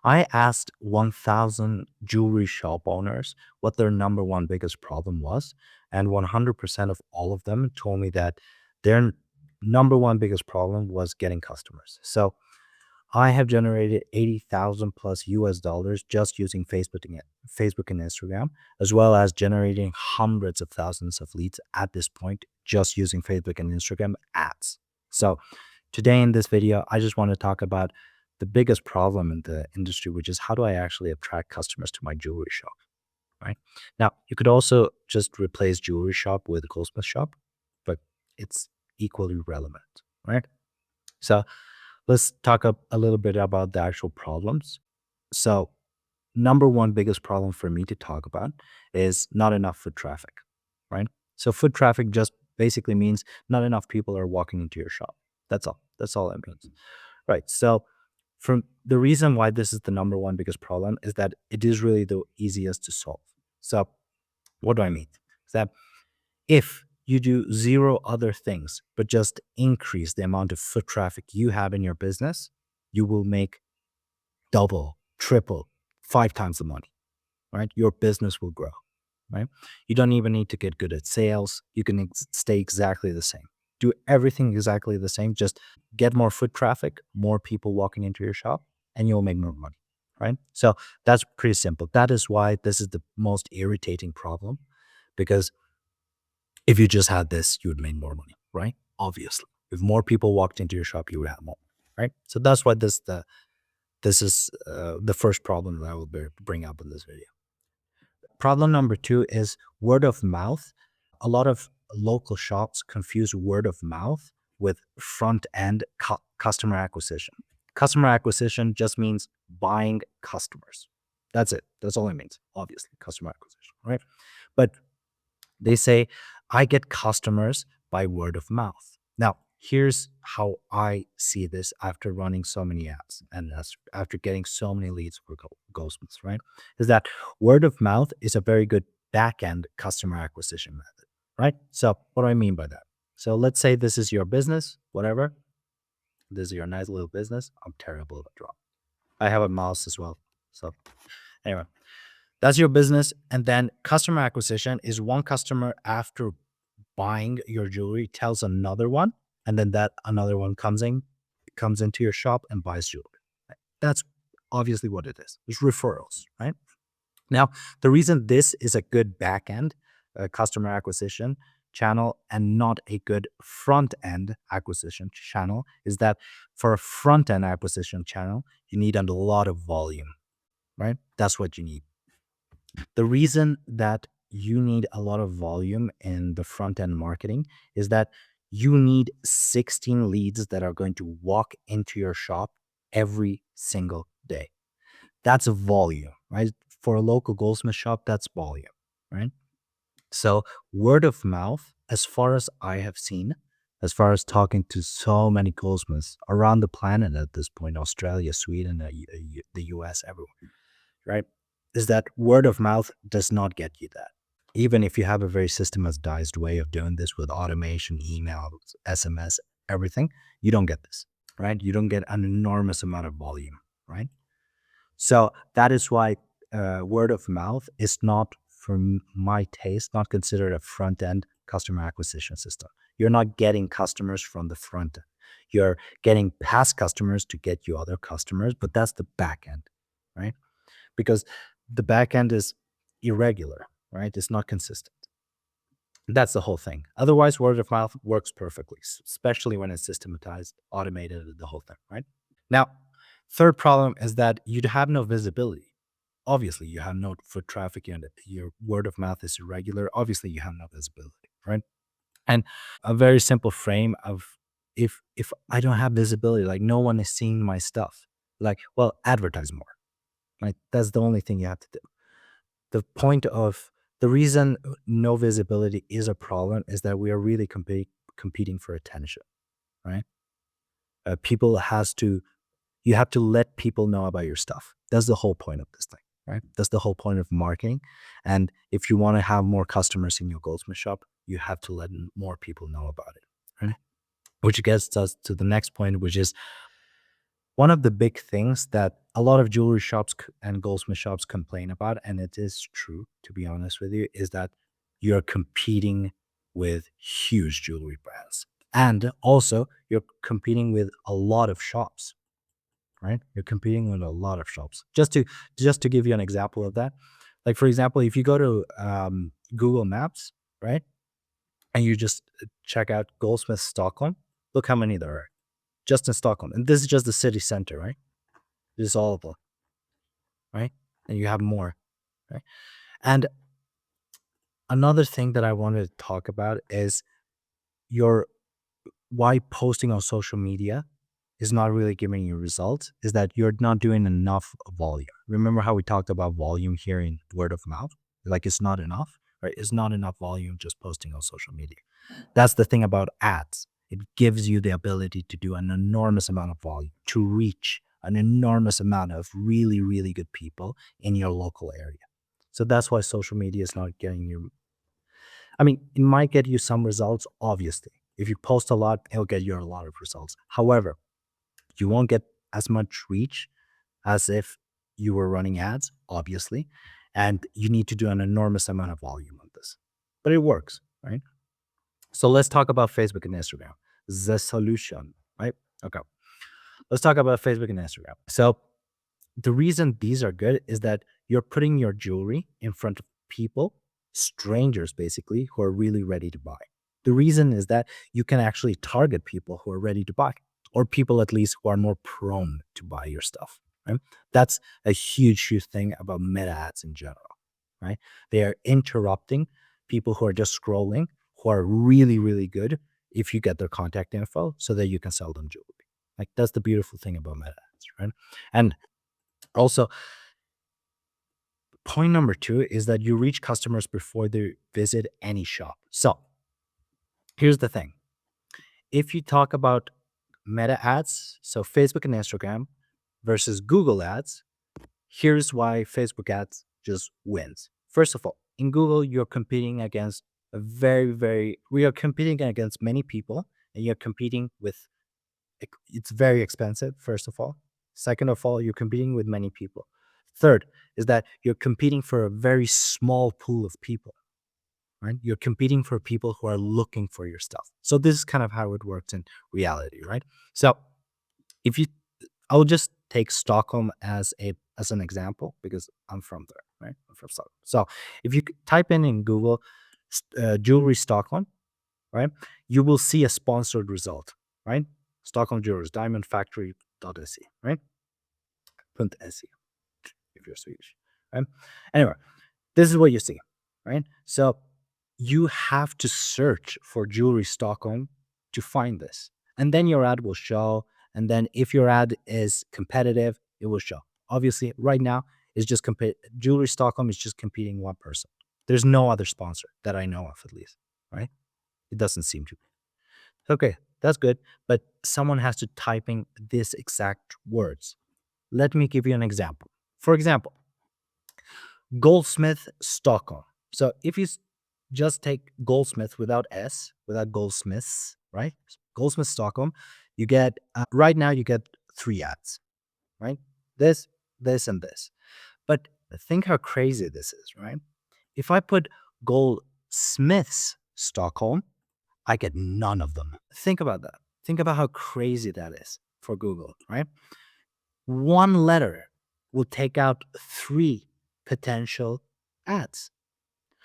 I asked 1,000 jewelry shop owners what their number one biggest problem was, and 100% of all of them told me that their number one biggest problem was getting customers. So I have generated 80,000 plus US dollars just using Facebook and Instagram, as well as generating hundreds of thousands of leads at this point just using Facebook and Instagram ads. So today in this video, I just want to talk about the biggest problem in the industry, which is how do I actually attract customers to my jewelry shop, right? Now, you could also just replace jewelry shop with a goldsmith shop, but it's equally relevant, right? So let's talk a little bit about the actual problems. So, number one biggest problem for me to talk about is not enough foot traffic, right? So, foot traffic just basically means not enough people are walking into your shop. That's all. That's all it means, right? So, from the reason why this is the number one biggest problem is that it is really the easiest to solve. So, what do I mean? Is that if you do zero other things, but just increase the amount of foot traffic you have in your business, you will make double, triple, five times the money, right? Your business will grow, right? You don't even need to get good at sales. You can stay exactly the same. Do everything exactly the same. Just get more foot traffic, more people walking into your shop, and you'll make more money, right? So that's pretty simple. That is why this is the most irritating problem because if you just had this, you would make more money, right? Obviously, if more people walked into your shop, you would have more, right? So that's why this is the first problem that I will bring up in this video. Problem number two is word of mouth. A lot of local shops confuse word of mouth with front end customer acquisition. Customer acquisition just means buying customers. That's it. That's all it means. Obviously, customer acquisition, right? But they say, I get customers by word of mouth. Now, here's how I see this after running so many ads and after getting so many leads for Goldsmiths, right? Is that word of mouth is a very good back end customer acquisition method, right? So, what do I mean by that? So, let's say this is your business, whatever. This is your nice little business. I'm terrible at draw. I have a mouse as well. So, anyway, that's your business. And then customer acquisition is one customer after buying your jewelry tells another one, and then that another one comes into your shop and buys jewelry. Right? That's obviously what it is. It's referrals, right? Now, the reason this is a good back end customer acquisition channel and not a good front end acquisition channel is that for a front end acquisition channel, you need a lot of volume, right? That's what you need. The reason that you need a lot of volume in the front end marketing is that you need 16 leads that are going to walk into your shop every single day. That's a volume, right? For a local goldsmith shop, that's volume, right? So, word of mouth, as far as I have seen, as far as talking to so many goldsmiths around the planet at this point, Australia, Sweden, the US, everywhere, right? Is that word of mouth does not get you that. Even if you have a very systematized way of doing this with automation, emails, SMS, everything, you don't get this, right? You don't get an enormous amount of volume, right? So that is why word of mouth is not, for my taste, not considered a front end customer acquisition system. You're not getting customers from the front end. You're getting past customers to get you other customers, but that's the back end, right? Because the back end is irregular, right? It's not consistent. That's the whole thing. Otherwise, word of mouth works perfectly, especially when it's systematized, automated, the whole thing, right? Now, third problem is that you have no visibility. Obviously, you have no foot traffic and your word of mouth is irregular. Obviously, you have no visibility, right? And a very simple frame of if I don't have visibility, like no one is seeing my stuff, like, well, advertise more. Right? That's the only thing you have to do. The point of the reason no visibility is a problem is that we are really competing for attention, right? People has to you have to let people know about your stuff. That's the whole point of this thing, right? That's the whole point of marketing. And if you want to have more customers in your goldsmith shop, you have to let more people know about it, right? Which gets us to the next point, which is One of the big things that a lot of jewelry shops and goldsmith shops complain about, and it is true, to be honest with you, is that you're competing with huge jewelry brands. And also, you're competing with a lot of shops, right? You're competing with a lot of shops. Just to give you an example of that, like for example, if you go to Google Maps, right, and you just check out Goldsmith Stockholm, look how many there are just in Stockholm, and this is just the city center, right? This is all of them, right? And you have more, right? And another thing that I wanted to talk about is your why posting on social media is not really giving you results is that you're not doing enough volume. Remember how we talked about volume here in word of mouth? Like it's not enough, right? It's not enough volume just posting on social media. That's the thing about ads. It gives you the ability to do an enormous amount of volume, to reach an enormous amount of really, really good people in your local area. So that's why social media is not getting you. I mean, it might get you some results, obviously. If you post a lot, it'll get you a lot of results. However, you won't get as much reach as if you were running ads, obviously. And you need to do an enormous amount of volume on this. But it works, right? So let's talk about Facebook and Instagram. The solution, right? Okay. Let's talk about Facebook and Instagram. So the reason these are good is that you're putting your jewelry in front of people, strangers basically, who are really ready to buy. The reason is that you can actually target people who are ready to buy, or people at least who are more prone to buy your stuff. Right? That's a huge, huge thing about meta ads in general. Right? They are interrupting people who are just scrolling, who are really, really good if you get their contact info so that you can sell them jewelry. Like that's the beautiful thing about meta ads, right? And also, point number two is that you reach customers before they visit any shop. So here's the thing. If you talk about meta ads, so Facebook and Instagram versus Google ads, here's why Facebook ads just wins. First of all, in Google, you're competing against we are competing against many people, and you're competing with, it's very expensive, first of all. Second of all, you're competing with many people. Third is that you're competing for a very small pool of people, right? You're competing for people who are looking for your stuff. So this is kind of how it works in reality, right? So if you, I'll just take Stockholm as an example because I'm from there, right? I'm from Stockholm. So if you type in Google jewelry Stockholm, right, you will see a sponsored result, right? Stockholm Jewelers, Diamond Factory.se, right? .se if you're Swedish, right? Anyway, this is what you see, right? So you have to search for jewelry Stockholm to find this. And then your ad will show. And then if your ad is competitive, it will show. Obviously, right now, it's just jewelry Stockholm is just competing one person. There's no other sponsor that I know of, at least, right? It doesn't seem to be. Okay, that's good. But someone has to type in this exact words. Let me give you an example. For example, Goldsmith Stockholm. So if you just take Goldsmith without S, without Goldsmiths, right? Goldsmith Stockholm, you get, right now you get 3 ads, right? This, this, and this. But think how crazy this is, right? If I put Goldsmiths Stockholm, I get none of them. Think about that. Think about how crazy that is for Google, right? One letter will take out 3 potential ads.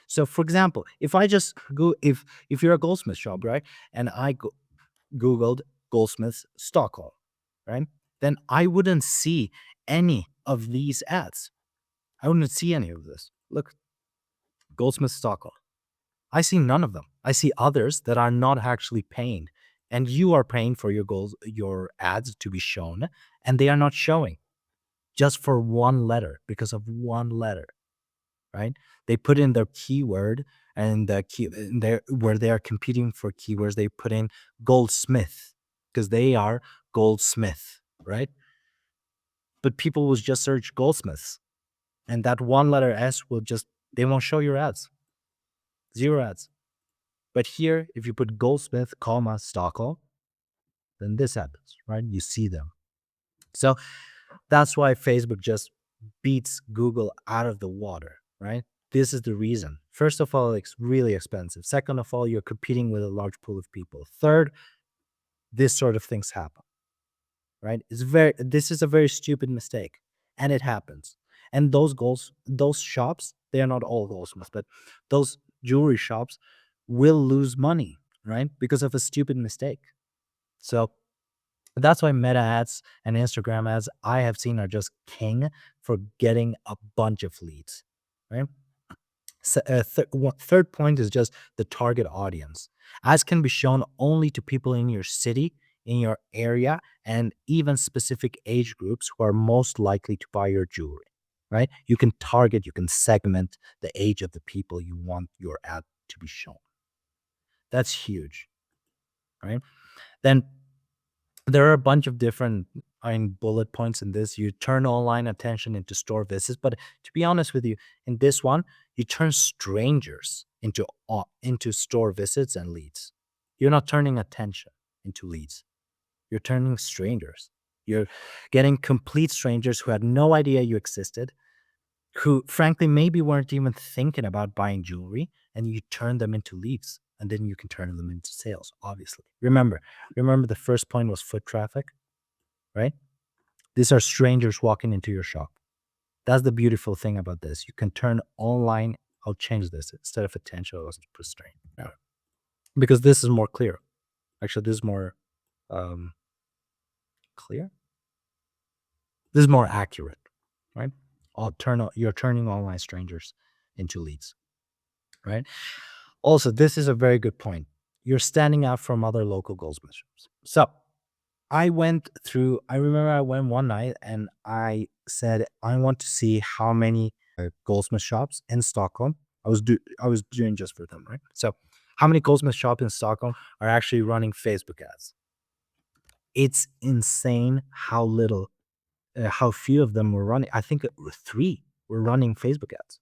So, for example, if I just go, if you're a goldsmith shop, right, and I Googled goldsmiths Stockholm, right, then I wouldn't see any of these ads. I wouldn't see any of this. Look, goldsmith Stockholm. I see none of them. I see others that are not actually paying, and you are paying for your ads to be shown, and they are not showing just for one letter because of one letter, right? They put in their keyword and where they are competing for keywords, they put in goldsmith because they are goldsmith, right? But people will just search goldsmiths, and that one letter S will just, they won't show your ads. 0 ads. But here, if you put goldsmith, comma, Stockholm, then this happens, right? You see them. So that's why Facebook just beats Google out of the water, right? This is the reason. First of all, it's really expensive. Second of all, you're competing with a large pool of people. Third, this sort of things happen, right? This is a very stupid mistake, and it happens. And those shops, they are not all goldsmiths, but those jewelry shops will lose money, right? Because of a stupid mistake. So that's why Meta ads and Instagram ads I have seen are just king for getting a bunch of leads, right? Third point is just the target audience. Ads can be shown only to people in your city, in your area, and even specific age groups who are most likely to buy your jewelry, right? You can target, you can segment the age of the people you want your ad to be shown. That's huge, right? Then there are a bunch of different bullet points in this. You turn online attention into store visits, but to be honest with you, in this one, you turn strangers into store visits and leads. You're not turning attention into leads. You're turning strangers. You're getting complete strangers who had no idea you existed, who frankly maybe weren't even thinking about buying jewelry, and you turn them into leads, and then you can turn them into sales, obviously. Remember the first point was foot traffic, right? These are strangers walking into your shop. That's the beautiful thing about this. You can turn online. I'll change this. Instead of attention, I'll put strain. Yeah. Because this is more clear. Actually, this is more clear. This is more accurate, right? You're turning online strangers into leads, right? Also, this is a very good point. You're standing out from other local goldsmith shops. So I remember I went one night and I said, I want to see how many goldsmith shops in Stockholm. I was doing just for them, right? So how many goldsmith shops in Stockholm are actually running Facebook ads? It's insane how few of them were running. I think three were running Facebook ads.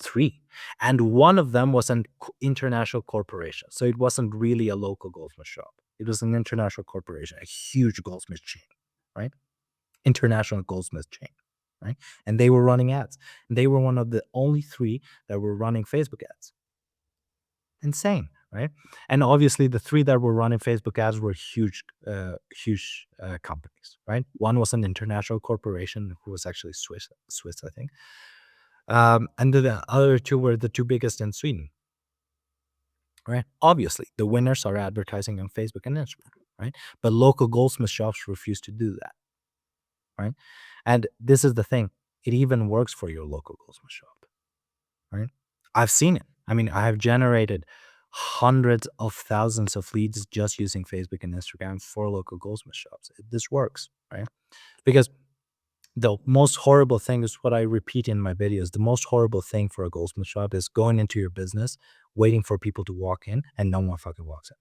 Three. And one of them was an international corporation. So it wasn't really a local goldsmith shop. It was an international corporation, a huge goldsmith chain, right? International goldsmith chain, right? And they were running ads. And they were one of the only three that were running Facebook ads. Insane, right? And obviously the three that were running Facebook ads were huge companies, right? One was an international corporation who was actually Swiss, I think. And the other two were the two biggest in Sweden, right? Obviously, the winners are advertising on Facebook and Instagram, right? But local goldsmith shops refuse to do that, right? And this is the thing. It even works for your local goldsmith shop, right? I've seen it. I mean, I have generated hundreds of thousands of leads just using Facebook and Instagram for local goldsmith shops. This works, right? Because the most horrible thing is what I repeat in my videos. The most horrible thing for a goldsmith shop is going into your business, waiting for people to walk in, and no one fucking walks in.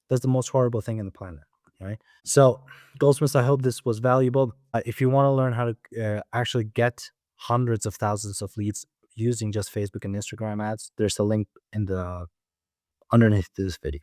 That's the most horrible thing on the planet, right? So, goldsmiths, I hope this was valuable. If you want to learn how to actually get hundreds of thousands of leads using just Facebook and Instagram ads, there's a link in the underneath this video.